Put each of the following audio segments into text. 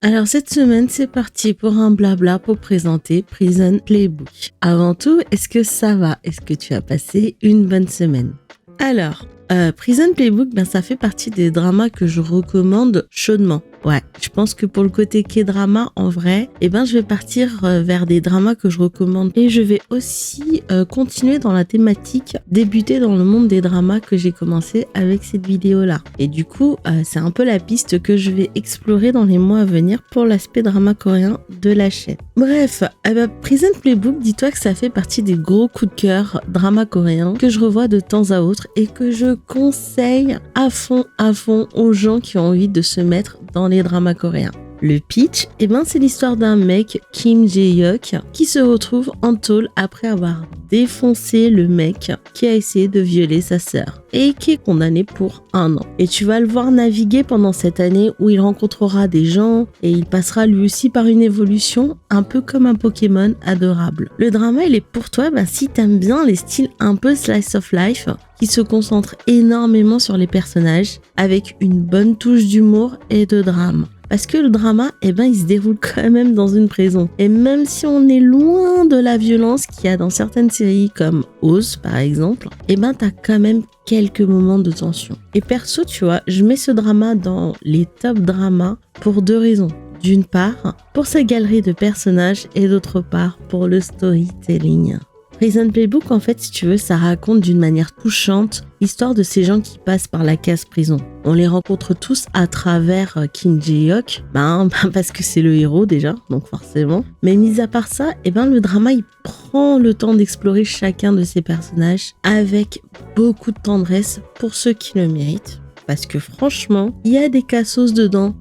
Alors cette semaine, c'est parti pour un blabla pour présenter Prison Playbook. Avant tout, est-ce que ça va? Est-ce que tu as passé une bonne semaine? Alors, Prison Playbook, ça fait partie des dramas que je recommande chaudement. Ouais, je pense que pour le côté K-drama, en vrai, je vais partir vers des dramas que je recommande. Et je vais aussi continuer dans la thématique, débuter dans le monde des dramas que j'ai commencé avec cette vidéo-là. Et du coup, c'est un peu la piste que je vais explorer dans les mois à venir pour l'aspect drama coréen de la chaîne. Bref, Prison Playbook, dis-toi que ça fait partie des gros coups de cœur drama coréens que je revois de temps à autre et que je conseille à fond aux gens qui ont envie de se mettre dans les dramas coréens. Le pitch, c'est l'histoire d'un mec, Kim Jae-hyuk, qui se retrouve en tôle après avoir défoncé le mec qui a essayé de violer sa sœur et qui est condamné pour 1 an. Et tu vas le voir naviguer pendant cette année où il rencontrera des gens et il passera lui aussi par une évolution un peu comme un Pokémon adorable. Le drama, il est pour toi si t'aimes bien les styles un peu slice of life qui se concentrent énormément sur les personnages avec une bonne touche d'humour et de drame. Parce que le drama, il se déroule quand même dans une prison. Et même si on est loin de la violence qu'il y a dans certaines séries comme Oz par exemple, t'as quand même quelques moments de tension. Et perso, tu vois, je mets ce drama dans les top dramas pour 2 raisons. D'une part, pour sa galerie de personnages et d'autre part, pour le storytelling. Prison Playbook, en fait, si tu veux, ça raconte d'une manière touchante l'histoire de ces gens qui passent par la case prison. On les rencontre tous à travers Kim Jae-hyuk, parce que c'est le héros déjà, donc forcément. Mais mis à part ça, le drama, il prend le temps d'explorer chacun de ces personnages avec beaucoup de tendresse pour ceux qui le méritent. Parce que franchement, il y a des cassos dedans,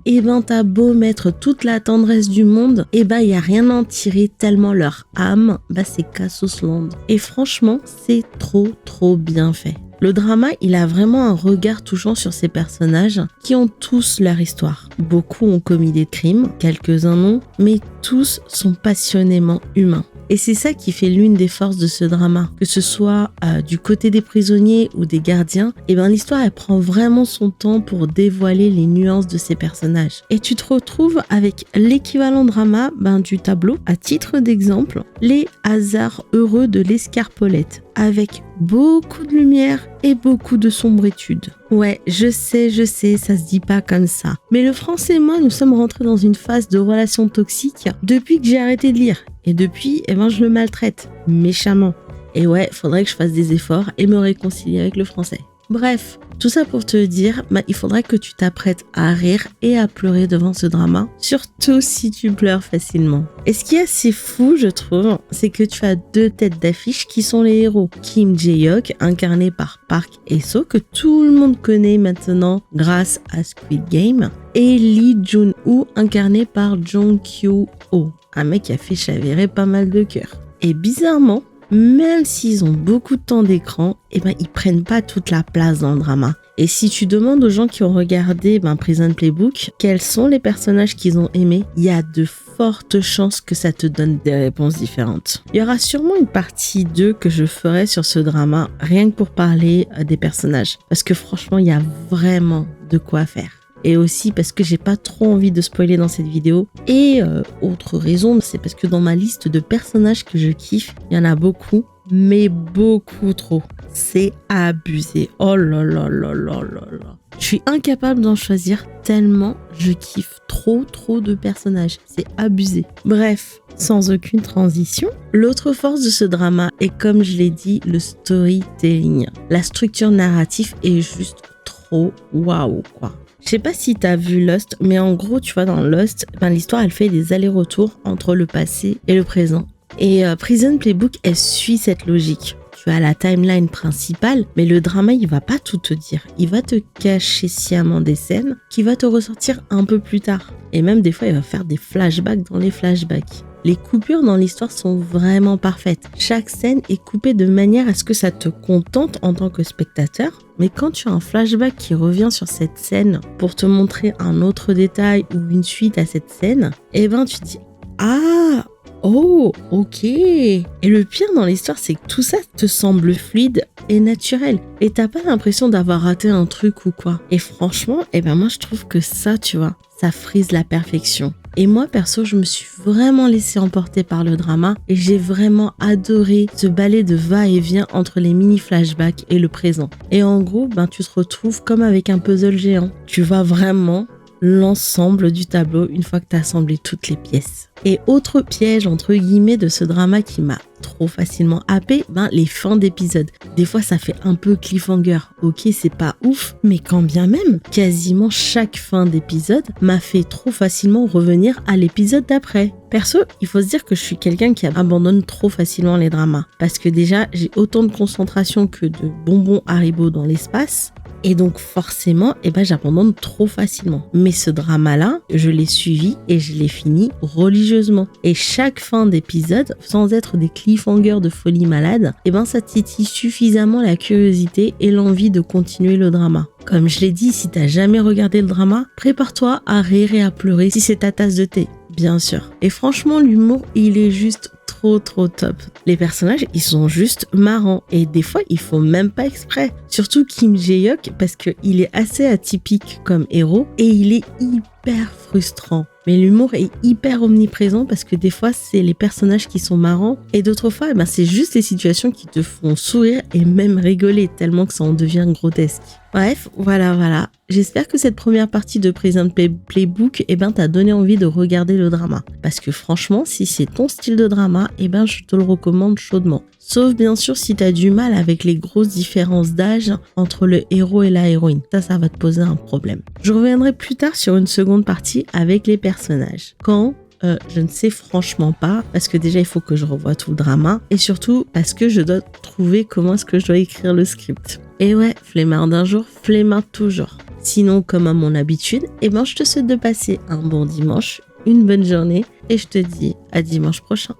t'as beau mettre toute la tendresse du monde, il y a rien à en tirer tellement leur âme, c'est cassos land. Et franchement, c'est trop bien fait. Le drama, il a vraiment un regard touchant sur ces personnages qui ont tous leur histoire. Beaucoup ont commis des crimes, quelques-uns non, mais tous sont passionnément humains. Et c'est ça qui fait l'une des forces de ce drama. Que ce soit du côté des prisonniers ou des gardiens, l'histoire elle prend vraiment son temps pour dévoiler les nuances de ces personnages. Et tu te retrouves avec l'équivalent drama du tableau. À titre d'exemple, les hasards heureux de l'escarpolette, avec beaucoup de lumière et beaucoup de sombritude. Ouais, je sais, ça se dit pas comme ça. Mais le français et moi, nous sommes rentrés dans une phase de relation toxique depuis que j'ai arrêté de lire. Et depuis, je le maltraite méchamment. Et ouais, faudrait que je fasse des efforts et me réconcilier avec le français. Bref, tout ça pour te dire, il faudrait que tu t'apprêtes à rire et à pleurer devant ce drama, surtout si tu pleures facilement. Et ce qui est assez fou, je trouve, c'est que tu as 2 têtes d'affiche qui sont les héros. Kim Jae-hyuk, incarné par Park Hae-soo, que tout le monde connaît maintenant grâce à Squid Game, et Lee Jun-woo, incarné par Jong Kyu-ho, un mec qui a fait chavirer pas mal de cœurs. Et bizarrement, même s'ils ont beaucoup de temps d'écran, ils prennent pas toute la place dans le drama. Et si tu demandes aux gens qui ont regardé Prison Playbook, quels sont les personnages qu'ils ont aimés, il y a de fortes chances que ça te donne des réponses différentes. Il y aura sûrement une partie 2 que je ferai sur ce drama, rien que pour parler des personnages. Parce que franchement, il y a vraiment de quoi faire. Et aussi parce que j'ai pas trop envie de spoiler dans cette vidéo. Et autre raison, c'est parce que dans ma liste de personnages que je kiffe, il y en a beaucoup, mais beaucoup trop. C'est abusé. Oh là là là là là là. Je suis incapable d'en choisir tellement je kiffe trop de personnages. C'est abusé. Bref, sans aucune transition, l'autre force de ce drama est, comme je l'ai dit, le storytelling. La structure narrative est juste trop waouh quoi. Je sais pas si t'as vu Lost, mais en gros, tu vois, dans Lost, l'histoire, elle fait des allers-retours entre le passé et le présent. Et Prison Playbook, elle suit cette logique. Tu as la timeline principale, mais le drama, il va pas tout te dire. Il va te cacher sciemment des scènes qui va te ressortir un peu plus tard. Et même des fois, il va faire des flashbacks dans les flashbacks. Les coupures dans l'histoire sont vraiment parfaites. Chaque scène est coupée de manière à ce que ça te contente en tant que spectateur. Mais quand tu as un flashback qui revient sur cette scène pour te montrer un autre détail ou une suite à cette scène, tu te dis « Ah !» Oh, ok. Et le pire dans l'histoire, c'est que tout ça te semble fluide et naturel. Et t'as pas l'impression d'avoir raté un truc ou quoi. Et franchement, moi je trouve que ça, tu vois, ça frise la perfection. Et moi, perso, je me suis vraiment laissée emporter par le drama et j'ai vraiment adoré ce balai de va-et-vient entre les mini-flashbacks et le présent. Et en gros, tu te retrouves comme avec un puzzle géant. Tu vois vraiment l'ensemble du tableau une fois que tu as assemblé toutes les pièces. Et autre piège entre guillemets de ce drama qui m'a trop facilement happé, les fins d'épisodes. Des fois ça fait un peu cliffhanger, ok c'est pas ouf, mais quand bien même, quasiment chaque fin d'épisode m'a fait trop facilement revenir à l'épisode d'après. Perso, il faut se dire que je suis quelqu'un qui abandonne trop facilement les dramas, parce que déjà j'ai autant de concentration que de bonbons Haribo dans l'espace. Et donc forcément, j'abandonne trop facilement. Mais ce drama-là, je l'ai suivi et je l'ai fini religieusement. Et chaque fin d'épisode, sans être des cliffhangers de folie malade, ça titille suffisamment la curiosité et l'envie de continuer le drama. Comme je l'ai dit, si t'as jamais regardé le drama, prépare-toi à rire et à pleurer si c'est ta tasse de thé, bien sûr. Et franchement, l'humour, il est juste trop top. Les personnages, ils sont juste marrants et des fois, ils font même pas exprès. Surtout Kim Jae-hyuk parce qu'il est assez atypique comme héros et il est hyper frustrant. Mais l'humour est hyper omniprésent parce que des fois, c'est les personnages qui sont marrants et d'autres fois, c'est juste les situations qui te font sourire et même rigoler tellement que ça en devient grotesque. Bref, voilà. J'espère que cette première partie de Prison Playbook, t'a donné envie de regarder le drama. Parce que franchement, si c'est ton style de drama, je te le recommande chaudement. Sauf bien sûr si t'as du mal avec les grosses différences d'âge entre le héros et la héroïne. Ça va te poser un problème. Je reviendrai plus tard sur une seconde partie avec les personnages. Quand je ne sais franchement pas, parce que déjà il faut que je revoie tout le drama et surtout parce que je dois trouver comment est-ce que je dois écrire le script. Et ouais, flemmard d'un jour, flemmard toujours. Sinon, comme à mon habitude, je te souhaite de passer un bon dimanche, une bonne journée et je te dis à dimanche prochain.